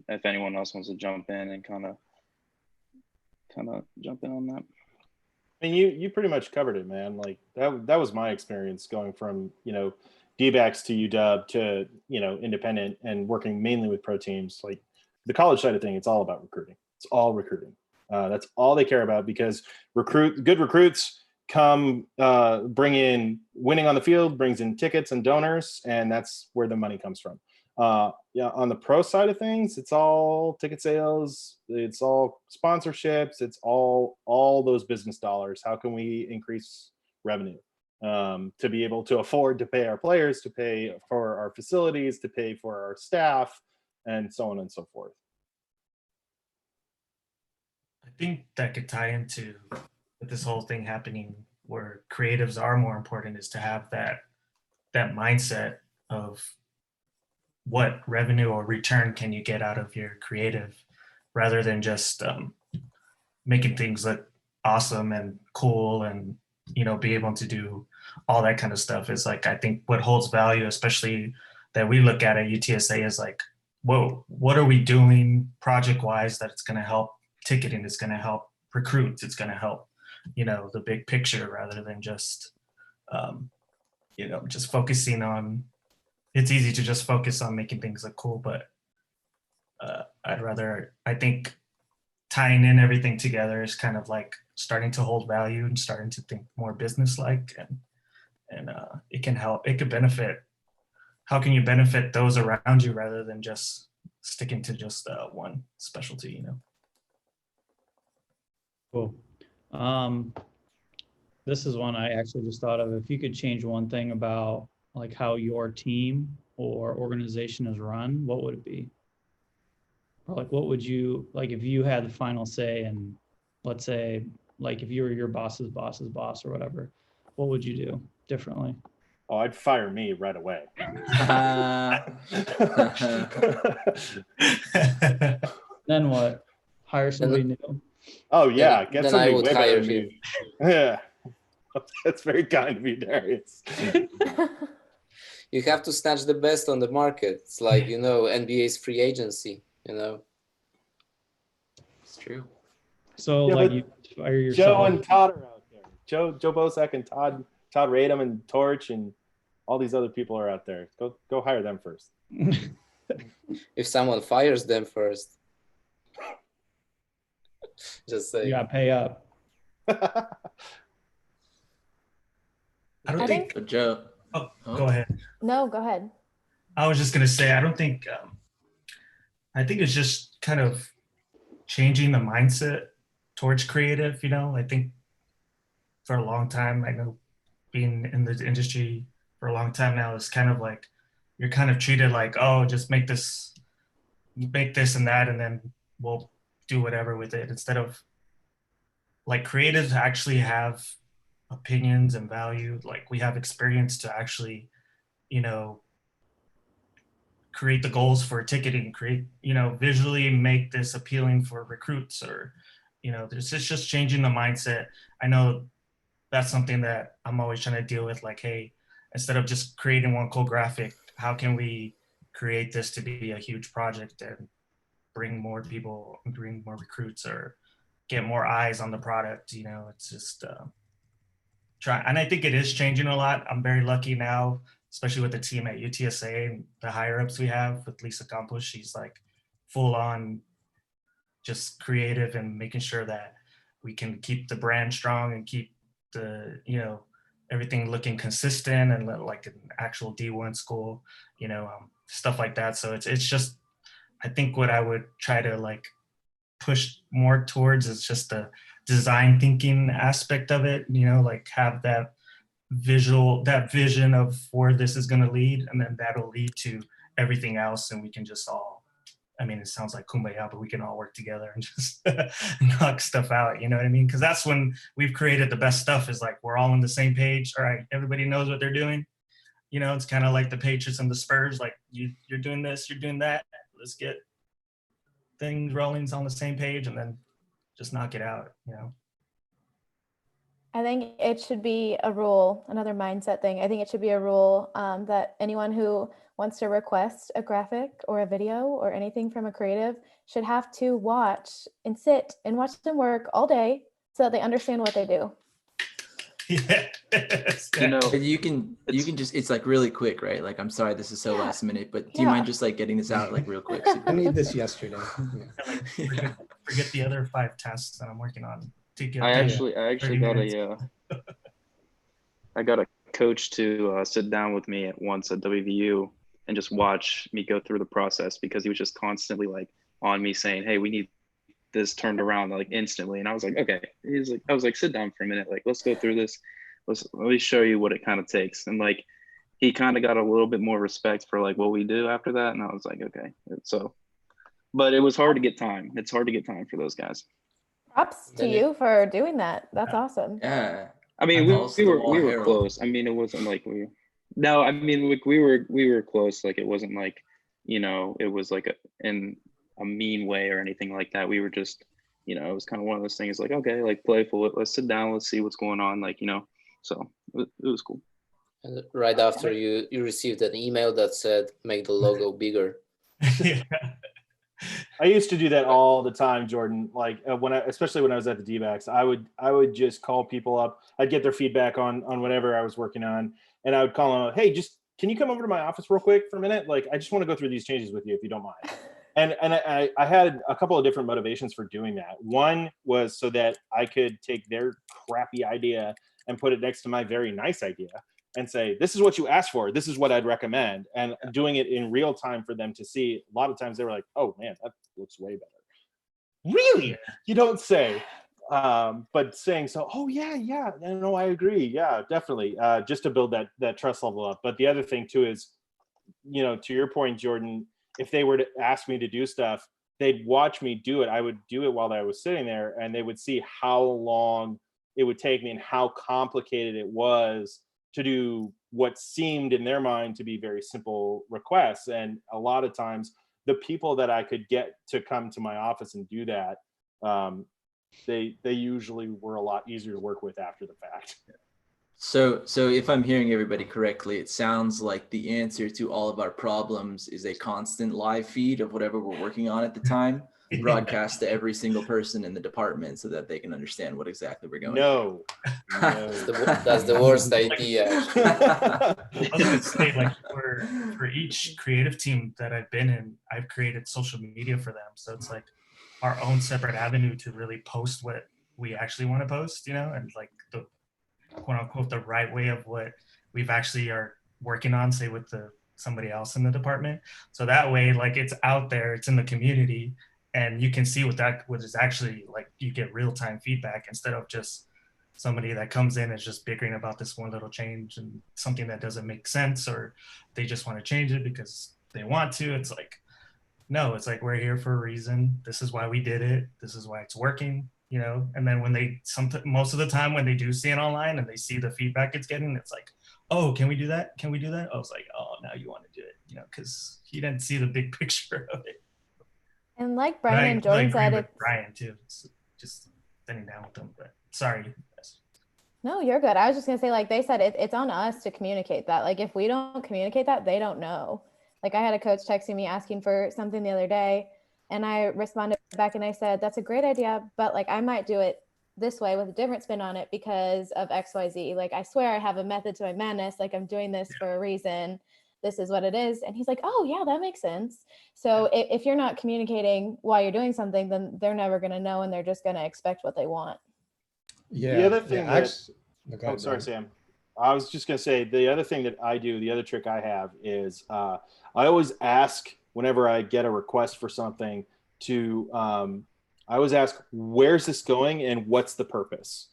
if anyone else wants to jump in and kind of jump in on that. You pretty much covered it, man. That was my experience going from, D-backs to UW to, independent and working mainly with pro teams. Like the college side of thing, it's all about recruiting. It's all recruiting. That's all they care about, because good recruits come bring in winning on the field, brings in tickets and donors, and that's where the money comes from. On the pro side of things, it's all ticket sales, it's all sponsorships, it's all those business dollars. How can we increase revenue to be able to afford to pay our players, to pay for our facilities, to pay for our staff, and so on and so forth. I think that could tie into this whole thing happening where creatives are more important, is to have that mindset of what revenue or return can you get out of your creative, rather than just making things look awesome and cool and be able to do all that kind of stuff. Is I think what holds value, especially that we look at UTSA, is whoa, what are we doing project wise that it's going to help ticketing, it's going to help recruits, it's going to help the big picture, rather than just just focusing on. It's easy to just focus on making things look cool, but I think tying in everything together is kind of like starting to hold value and starting to think more business-like, and it can help. It could benefit. How can you benefit those around you rather than just sticking to just one specialty? You know. Cool. This is one I actually just thought of. If you could change one thing about like how your team or organization is run, what would it be? Or like, what would you, like if you had the final say, and let's say, like if you were your boss's boss's boss or whatever, what would you do differently? Oh, I'd fire me right away. Then what? Hire somebody new? Oh yeah, Then- get then somebody I would way better hire than him. me. Yeah, that's very kind of you, Darius. You have to snatch the best on the market. It's like, you know, NBA's free agency, you know. It's true. So Yeah, like but you fire yourself. Joe and Todd are out there. Joe Bosak and Todd Radom and Torch and all these other people are out there. Go hire them first. If someone fires them first. Just say. You gotta pay up. I don't I think. So Joe. Oh, go ahead. No, go ahead. I was just gonna say, I don't think. I think it's just kind of changing the mindset towards creative. You know, I think for a long time, I know being in the industry for a long time now is kind of like you're kind of treated like, oh, just make this and that, and then we'll do whatever with it, instead of like creatives actually have opinions and value. Like we have experience to actually, you know, create the goals for ticketing, create, you know, visually make this appealing for recruits, or, you know, it's just changing the mindset. I know that's something that I'm always trying to deal with. Like, hey, instead of just creating one cool graphic, how can we create this to be a huge project and bring more people, bring more recruits, or get more eyes on the product? You know, it's just try. And I think it is changing a lot. I'm very lucky now, especially with the team at UTSA and the higher ups we have with Lisa Campos. She's like full on just creative and making sure that we can keep the brand strong and keep the, you know, everything looking consistent and like an actual D1 school, you know, stuff like that. So it's just, I think what I would try to like push more towards is just the design thinking aspect of it, you know, like have that vision of where this is going to lead, and then that'll lead to everything else, and we can just all, I mean, it sounds like kumbaya, but we can all work together and just knock stuff out, you know what I mean? Because that's when we've created the best stuff, is like we're all on the same page. All right, everybody knows what they're doing. You know, it's kind of like the Patriots and the Spurs, like you're doing this, you're doing that. Let's get things rolling on the same page and then just knock it out, you know? I think it should be a rule, another mindset thing. I think it should be a rule that anyone who wants to request a graphic or a video or anything from a creative should have to watch and sit and watch them work all day so that they understand what they do. Yes. You know, you can just, it's like really quick, right? Like, I'm sorry, this is so last minute, but do you mind just like getting this out like real quick? I need this yesterday. Like, forget the other 5 tasks that I'm working on to get. I actually got I got a coach to sit down with me at once at WVU and just watch me go through the process, because he was just constantly like on me saying, hey, we need this turned around like instantly. And I was like, okay. I was like, sit down for a minute. Like, let's go through this. Let me show you what it kind of takes. And like, he kind of got a little bit more respect for like what we do after that. And I was like, okay. So, but it was hard to get time. It's hard to get time for those guys. Props to you for doing that. That's awesome. Yeah. I mean, we were close. I mean, it wasn't like we were close. Like, it wasn't like, you know, it was like in a mean way or anything like that. We were just, you know, it was kind of one of those things like, okay, like playful. Let's sit down. Let's see what's going on. Like, you know, so it was cool. And right after you received an email that said, make the logo bigger. Yeah. I used to do that all the time, Jordan. Like especially when I was at the D-backs, I would just call people up. I'd get their feedback on whatever I was working on, and I would call them up, hey, just can you come over to my office real quick for a minute? Like, I just want to go through these changes with you if you don't mind. And I had a couple of different motivations for doing that. One was so that I could take their crappy idea and put it next to my very nice idea and say, this is what you asked for. This is what I'd recommend. And doing it in real time for them to see. A lot of times they were like, oh man, that looks way better. Really? You don't say. But saying so, oh yeah, no, I agree. Yeah, definitely. Just to build that trust level up. But the other thing too is, to your point, Jordan, if they were to ask me to do stuff, they'd watch me do it. I would do it while I was sitting there, and they would see how long it would take me and how complicated it was to do what seemed in their mind to be very simple requests. And a lot of times the people that I could get to come to my office and do that, they usually were a lot easier to work with after the fact. So if I'm hearing everybody correctly, it sounds like the answer to all of our problems is a constant live feed of whatever we're working on at the time, broadcast to every single person in the department so that they can understand what exactly we're going No. That's the worst idea. I was gonna say, like, for each creative team that I've been in, I've created social media for them. So it's like our own separate avenue to really post what we actually want to post, and like the quote unquote the right way of what we've actually are working on, say with somebody else in the department. So that way, like, it's out there, it's in the community, and you can see what is actually, like, you get real-time feedback instead of just somebody that comes in and is just bickering about this one little change and something that doesn't make sense, or they just want to change it because they want to. It's like, no, it's like, we're here for a reason. This is why we did it. This is why it's working. And then when most of the time when they do see it online and they see the feedback it's getting, it's like, oh, can we do that? Can we do that? I was like, oh, now you want to do it, because he didn't see the big picture of it. And like Brian and Jordan said, it's Brian too. It's just sitting down with them. But sorry. No, you're good. I was just gonna say, like they said, it's on us to communicate that. Like if we don't communicate that, they don't know. Like I had a coach texting me asking for something the other day, and I responded back and I said, that's a great idea, but like I might do it this way with a different spin on it because of XYZ. Like I swear I have a method to my madness. Like I'm doing this for a reason. This is what it is. And he's like, oh yeah, that makes sense. So if you're not communicating while you're doing something, then they're never going to know, and they're just going to expect what they want. Yeah. The other thing sorry, Sam. I was just going to say, the other thing that I do, the other trick I have is I always ask whenever I get a request for something I always ask, where's this going and what's the purpose?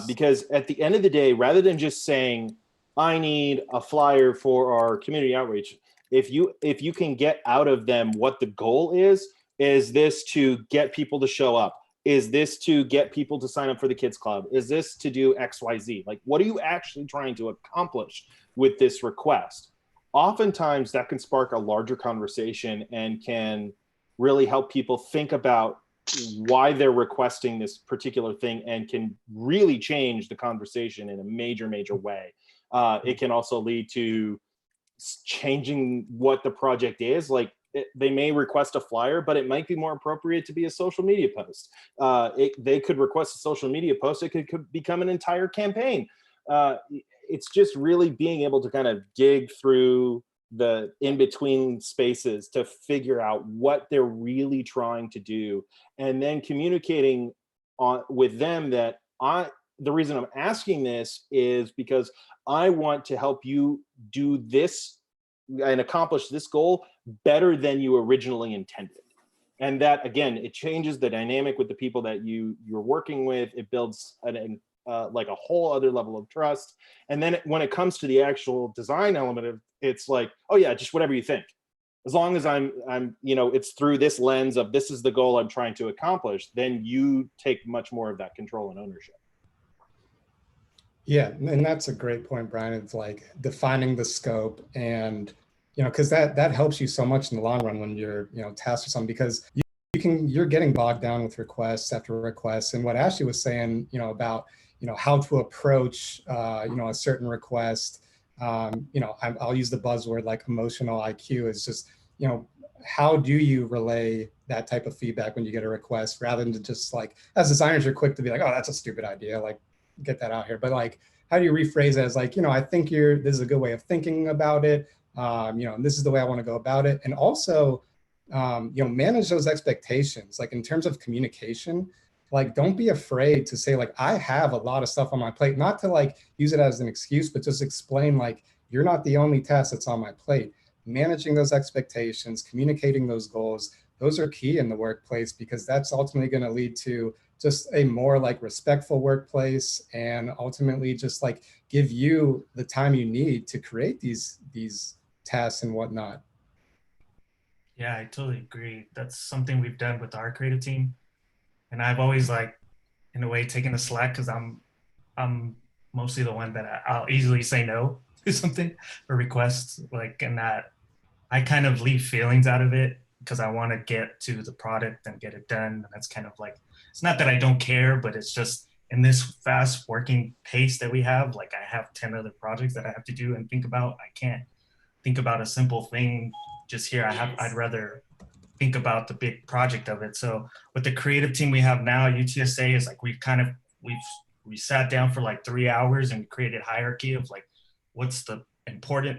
Because at the end of the day, rather than just saying, I need a flyer for our community outreach, if you can get out of them what the goal is this to get people to show up? Is this to get people to sign up for the kids club? Is this to do XYZ? Like, what are you actually trying to accomplish with this request? Oftentimes that can spark a larger conversation and can really help people think about why they're requesting this particular thing, and can really change the conversation in a major way. It can also lead to changing what the project is. Like they may request a flyer, but it might be more appropriate to be a social media post. They could request a social media post. It could become an entire campaign. It's just really being able to kind of dig through the in-between spaces to figure out what they're really trying to do, and then communicating with them that the reason I'm asking this is because I want to help you do this and accomplish this goal better than you originally intended. And that, again, it changes the dynamic with the people that you're working with. It builds like a whole other level of trust. And then when it comes to the actual design element of, it's like, oh yeah, just whatever you think. As long as I'm it's through this lens of this is the goal I'm trying to accomplish, then you take much more of that control and ownership. Yeah, and that's a great point, Brian. It's like defining the scope, and because that helps you so much in the long run when you're tasked with something, because you're getting bogged down with requests after requests. And what Ashley was saying, about how to approach a certain request. I'll use the buzzword like emotional IQ. Is just how do you relay that type of feedback when you get a request, rather than just like, as designers, you're quick to be like, oh, that's a stupid idea, like get that out here. But like, how do you rephrase it as like, I think this is a good way of thinking about it. And this is the way I want to go about it. And also manage those expectations. Like in terms of communication, like don't be afraid to say like, I have a lot of stuff on my plate, not to like use it as an excuse, but just explain like, you're not the only task that's on my plate. Managing those expectations, communicating those goals, those are key in the workplace, because that's ultimately going to lead to just a more like respectful workplace, and ultimately just like give you the time you need to create these tasks and whatnot. Yeah, I totally agree. That's something we've done with our creative team. And I've always like, in a way, taken the slack, because I'm mostly the one that I'll easily say no to something or requests, like, and that I kind of leave feelings out of it because I want to get to the product and get it done. And that's kind of like, it's not that I don't care, but it's just in this fast working pace that we have, like I have 10 other projects that I have to do and think about. I can't think about a simple thing just here. I'd rather think about the big project of it. So with the creative team we have now, UTSA is like, we sat down for like 3 hours and created hierarchy of like, what's the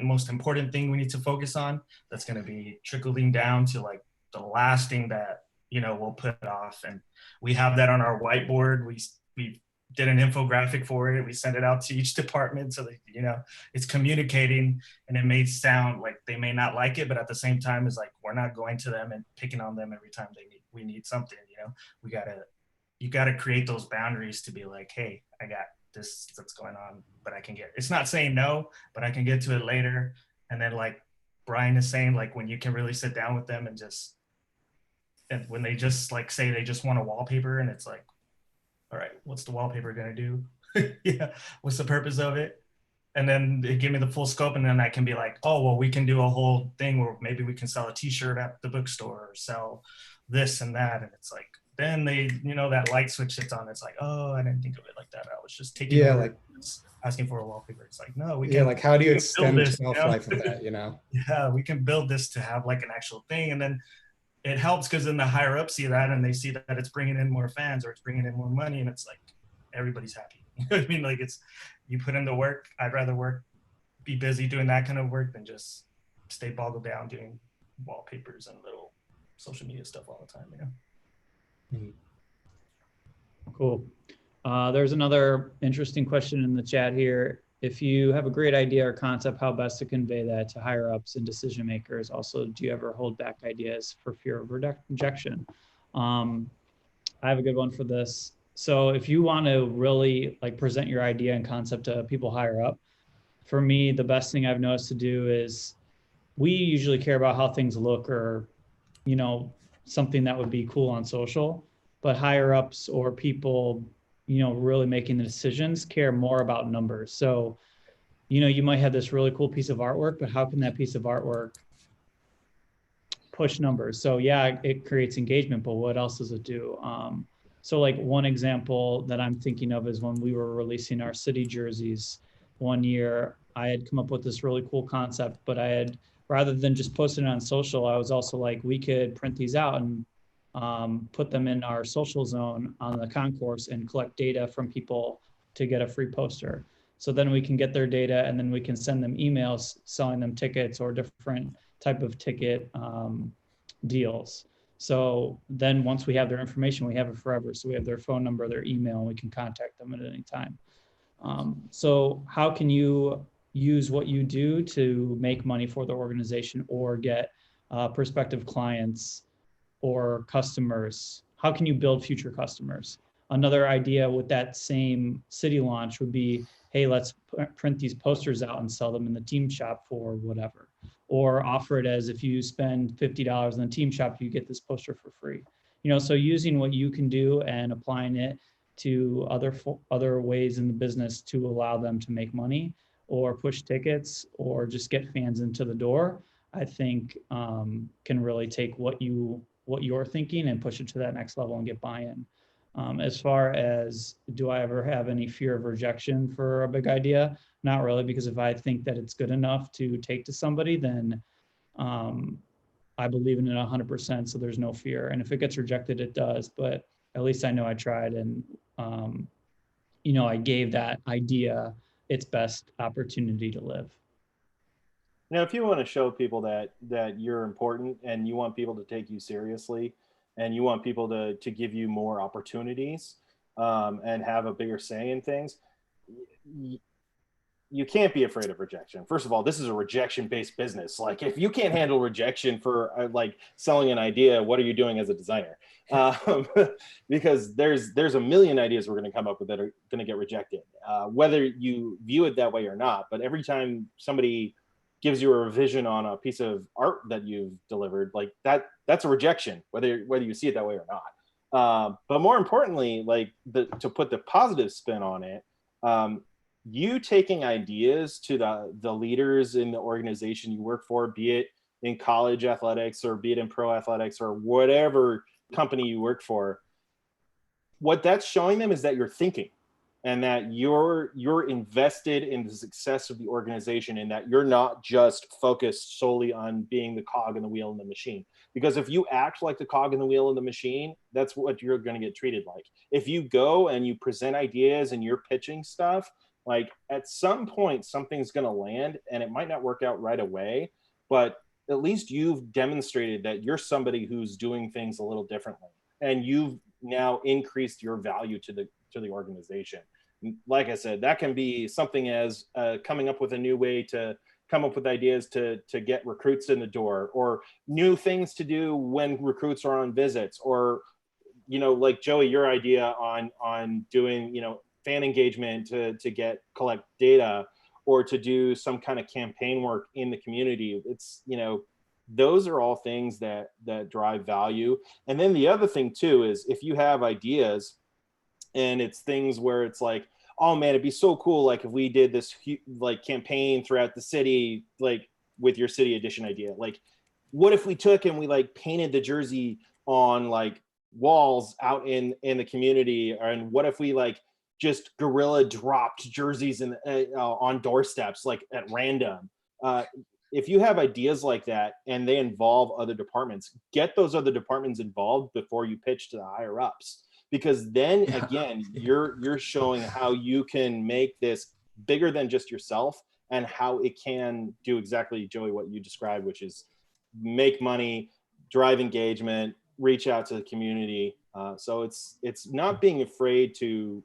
most important thing we need to focus on, that's going to be trickling down to like the last thing that, we'll put off. And we have that on our whiteboard. We did an infographic for it. We sent it out to each department so that, it's communicating, and it may sound like they may not like it, but at the same time, it's like, we're not going to them and picking on them every time we need something. You gotta create those boundaries to be like, hey, I got this that's going on, but it's not saying no, but I can get to it later. And then like Brian is saying, like when you can really sit down with them and when they just like say they just want a wallpaper, and it's like, all right, what's the wallpaper gonna do? Yeah, what's the purpose of it? And then they give me the full scope, and then I can be like, oh, well, we can do a whole thing where maybe we can sell a t-shirt at the bookstore or sell this and that. And it's like, then they, that light switch hits on. It's like, oh, I didn't think of it like that. I was just taking over, asking for a wallpaper. It's like, no, we can. Yeah, like how do you extend the shelf life of that, Yeah, we can build this to have like an actual thing. And then it helps because then the higher up see that, and they see that it's bringing in more fans or it's bringing in more money, and it's like everybody's happy. You know what I mean? Like you put in the work. I'd rather be busy doing that kind of work than just stay boggled down doing wallpapers and little social media stuff all the time, Cool. There's another interesting question in the chat here. If you have a great idea or concept, how best to convey that to higher ups and decision makers? Also, do you ever hold back ideas for fear of rejection? I have a good one for this. So if you want to really like present your idea and concept to people higher up, for me, the best thing I've noticed to do is we usually care about how things look or, something that would be cool on social, but higher ups or people, really making the decisions care more about numbers. So, you might have this really cool piece of artwork, but how can that piece of artwork push numbers? So yeah, it creates engagement, but what else does it do? So like one example that I'm thinking of is when we were releasing our city jerseys one year, I had come up with this really cool concept, but rather than just posting it on social, I was also like, we could print these out and put them in our social zone on the concourse and collect data from people to get a free poster. So then we can get their data, and then we can send them emails selling them tickets or different type of ticket deals. So then once we have their information, we have it forever. So we have their phone number, their email, and we can contact them at any time. So how can you use what you do to make money for the organization or get prospective clients or customers? How can you build future customers? Another idea with that same city launch would be, hey, let's print these posters out and sell them in the team shop for whatever. Or offer it as if you spend $50 in the team shop, you get this poster for free. So using what you can do and applying it to other ways in the business to allow them to make money or push tickets or just get fans into the door, I think can really take what you're thinking and push it to that next level and get buy-in. As far as, do I ever have any fear of rejection for a big idea? Not really, because if I think that it's good enough to take to somebody, then I believe in it 100%, so there's no fear. And if it gets rejected, it does, but at least I know I tried, and I gave that idea its best opportunity to live. if you want to show people that you're important and you want people to take you seriously and you want people to give you more opportunities and have a bigger say in things, you can't be afraid of rejection. First of all, this is a rejection-based business. Like, if you can't handle rejection for like selling an idea, what are you doing as a designer? Because there's a million ideas we're going to come up with that are going to get rejected, whether you view it that way or not. But every time somebody gives you a revision on a piece of art that you've delivered, like that's a rejection, whether you see it that way or not. But more importantly, like to put the positive spin on it, you taking ideas to the leaders in the organization you work for, be it in college athletics or be it in pro athletics or whatever company you work for, what that's showing them is that you're thinking and that you're invested in the success of the organization and that you're not just focused solely on being the cog in the wheel in the machine. Because if you act like the cog in the wheel in the machine, that's what you're going to get treated like. If you go and you present ideas and you're pitching stuff, like at some point something's going to land, and it might not work out right away, but at least you've demonstrated that you're somebody who's doing things a little differently, and you've now increased your value to the organization. Like I said, that can be something as coming up with a new way to come up with ideas to get recruits in the door, or new things to do when recruits are on visits, or like Joey, your idea on doing fan engagement to collect data, or to do some kind of campaign work in the community. It's those are all things that drive value. And then the other thing too is, if you have ideas and it's things where it's like, oh man, it'd be so cool, like if we did this like campaign throughout the city, like with your city edition idea, like what if we took and we like painted the jersey on like walls out in the community, and what if we like just guerrilla dropped jerseys on doorsteps like at random. If you have ideas like that and they involve other departments, get those other departments involved before you pitch to the higher ups, because then again, you're showing how you can make this bigger than just yourself, and how it can do exactly, Joey, what you described, which is make money, drive engagement, reach out to the community. So it's not being afraid to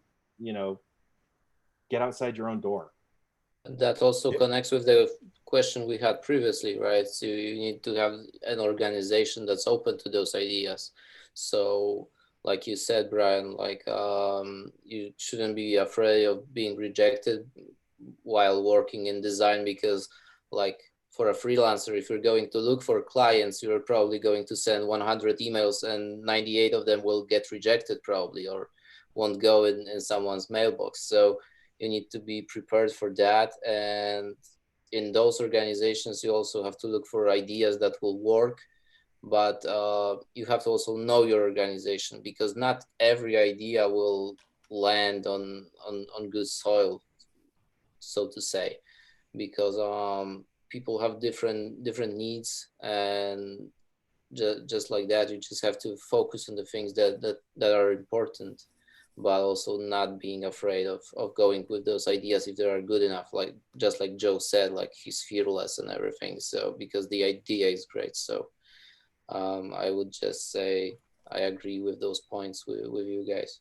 get outside your own door. That also connects with the question we had previously, right? So you need to have an organization that's open to those ideas. So like you said, Brian, like you shouldn't be afraid of being rejected while working in design, because like for a freelancer, if you're going to look for clients, you're probably going to send 100 emails and 98 of them will get rejected probably, or won't go in someone's mailbox. So you need to be prepared for that. And in those organizations, you also have to look for ideas that will work, but you have to also know your organization, because not every idea will land on good soil, so to say, because people have different needs, and just like that, you just have to focus on the things that are important, but also not being afraid of going with those ideas if they are good enough. Like just like Joe said, like he's fearless and everything. So because the idea is great. So I would just say I agree with those points with you guys.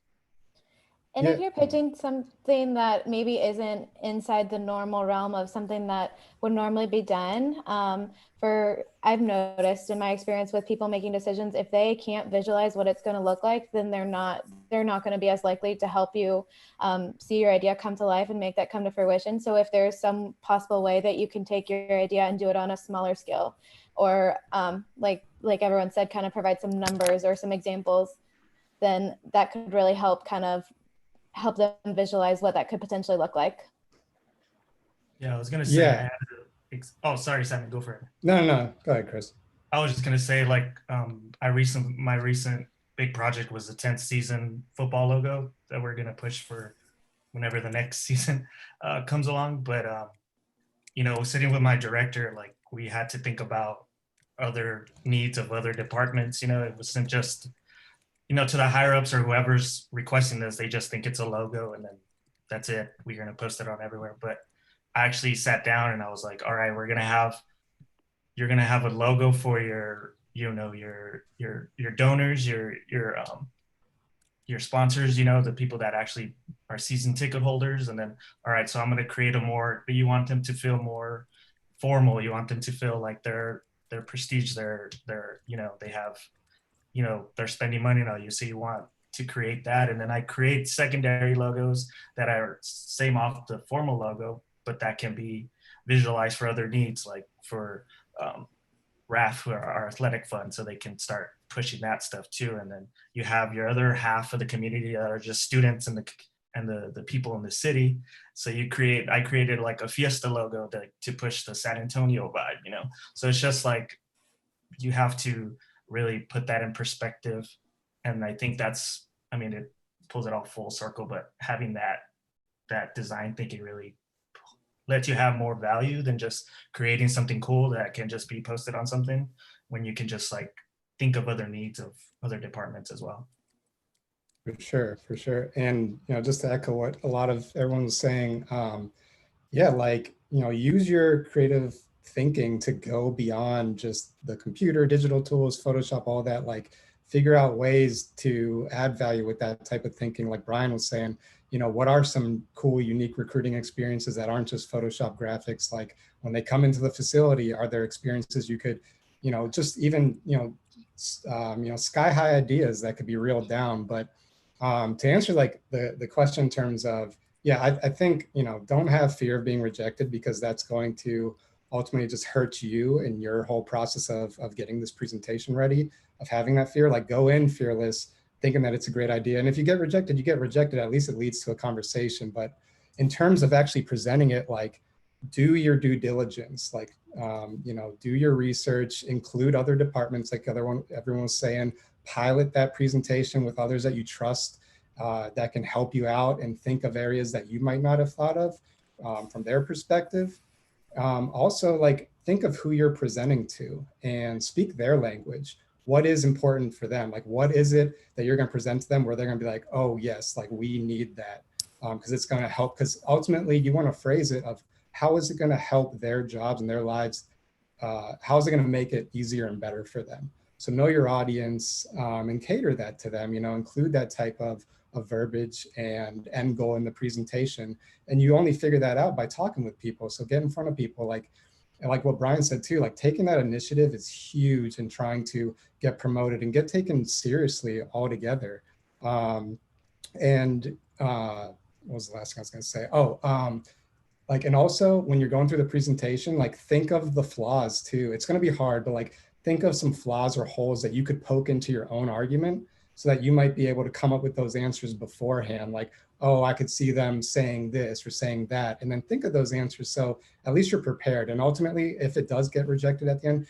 And if you're pitching something that maybe isn't inside the normal realm of something that would normally be done, I've noticed in my experience with people making decisions, if they can't visualize what it's going to look like, then they're not going to be as likely to help you see your idea come to life and make that come to fruition. So if there's some possible way that you can take your idea and do it on a smaller scale, or like everyone said, kind of provide some numbers or some examples, then that could really help them visualize what that could potentially look like. Yeah, I was gonna say. Oh, sorry, Sammy, go for it. No, go ahead, Chris. I was just gonna say, like, my recent big project was the 10th season football logo that we're gonna push for whenever the next season comes along. But sitting with my director, like, we had to think about other needs of other departments. It wasn't just to the higher ups or whoever's requesting this, they just think it's a logo and then that's it. We're going to post it on everywhere. But I actually sat down and I was like, all right, we're going to have you're gonna have a logo for your, you know, your donors, your sponsors, you know, the people that actually are season ticket holders. And then, all right, so I'm going to create a more, you want them to feel more formal. You want them to feel like they're prestige, they're, you know, they have, you know, they're spending money on you. So you want to create that. And then I create secondary logos that are same off the formal logo, but that can be visualized for other needs, like for RAF, who are our athletic fund, so they can start pushing that stuff too. And then you have your other half of the community that are just students and the people in the city. So I created like a Fiesta logo to push the San Antonio vibe, you know? So it's just like, you have to really put that in perspective. And I think that's, I mean, it pulls it all full circle, but having that design thinking really let you have more value than just creating something cool that can just be posted on something, when you can just like think of other needs of other departments as well. For sure, for sure. And, you know, just to echo what a lot of everyone was saying, yeah, like, you know, use your creative thinking to go beyond just the computer, digital tools, Photoshop, all that, like figure out ways to add value with that type of thinking. Like Brian was saying, you know, what are some cool, unique recruiting experiences that aren't just Photoshop graphics? Like when they come into the facility, are there experiences you could, you know, just even, you know, sky high ideas that could be reeled down. But to answer like the question in terms of, yeah, I think, you know, don't have fear of being rejected, because that's going to ultimately just hurt you in your whole process of getting this presentation ready, of having that fear. Like go in fearless, thinking that it's a great idea. And if you get rejected, you get rejected. At least it leads to a conversation. But in terms of actually presenting it, like do your due diligence, like, you know, do your research, include other departments, like everyone was saying, pilot that presentation with others that you trust, that can help you out and think of areas that you might not have thought of from their perspective. Also, like think of who you're presenting to and speak their language. What is important for them? Like, what is it that you're going to present to them where they're going to be like, oh yes, like we need that, because it's going to help. Because ultimately you want to phrase it of how is it going to help their jobs and their lives? How is it going to make it easier and better for them? So know your audience and cater that to them, you know, include that type of verbiage and end goal in the presentation. And you only figure that out by talking with people. So get in front of people, like what Brian said too, like taking that initiative is huge in trying to get promoted and get taken seriously altogether. And what was the last thing I was going to say? Oh, like, and also when you're going through the presentation, like think of the flaws too. It's going to be hard, but like think of some flaws or holes that you could poke into your own argument, so that you might be able to come up with those answers beforehand. Like, oh, I could see them saying this or saying that, and then think of those answers. So at least you're prepared. And ultimately, if it does get rejected at the end,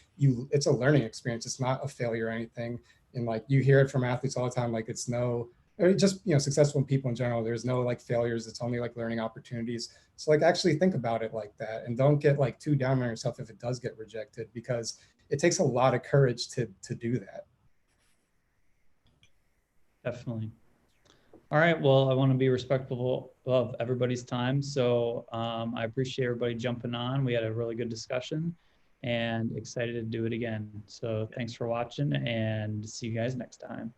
it's a learning experience. It's not a failure or anything. And like you hear it from athletes all the time, like it's no, or just, you know, successful people in general, there's no like failures. It's only like learning opportunities. So like actually think about it like that, and don't get like too down on yourself if it does get rejected, because it takes a lot of courage to do that. Definitely. All right. Well, I want to be respectful of everybody's time. So I appreciate everybody jumping on. We had a really good discussion and excited to do it again. So thanks for watching, and see you guys next time.